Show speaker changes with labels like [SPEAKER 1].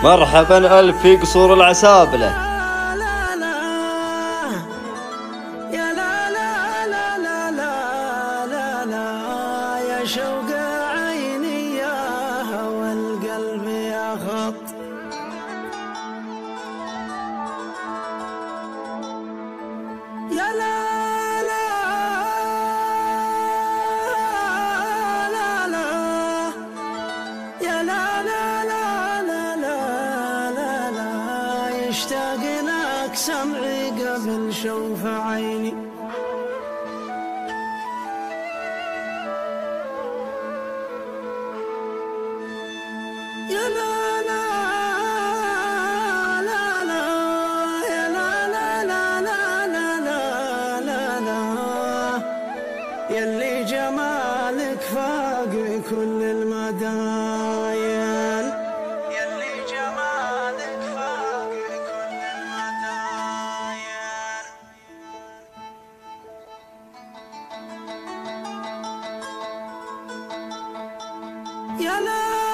[SPEAKER 1] مرحبا ألف في قصور العسابلة.
[SPEAKER 2] شوق عيني يا هوى القلب يا خط يا لا لا لا لا يا لا لا لا لا لا لا لا يشتاق لك سمعي قبل شوف عيني يا لا لا لا لا يا لا لا لا لا لا لا لا يلي جمالك فاق كل المدايل يلي جمالك فاق كل المدايل يا لا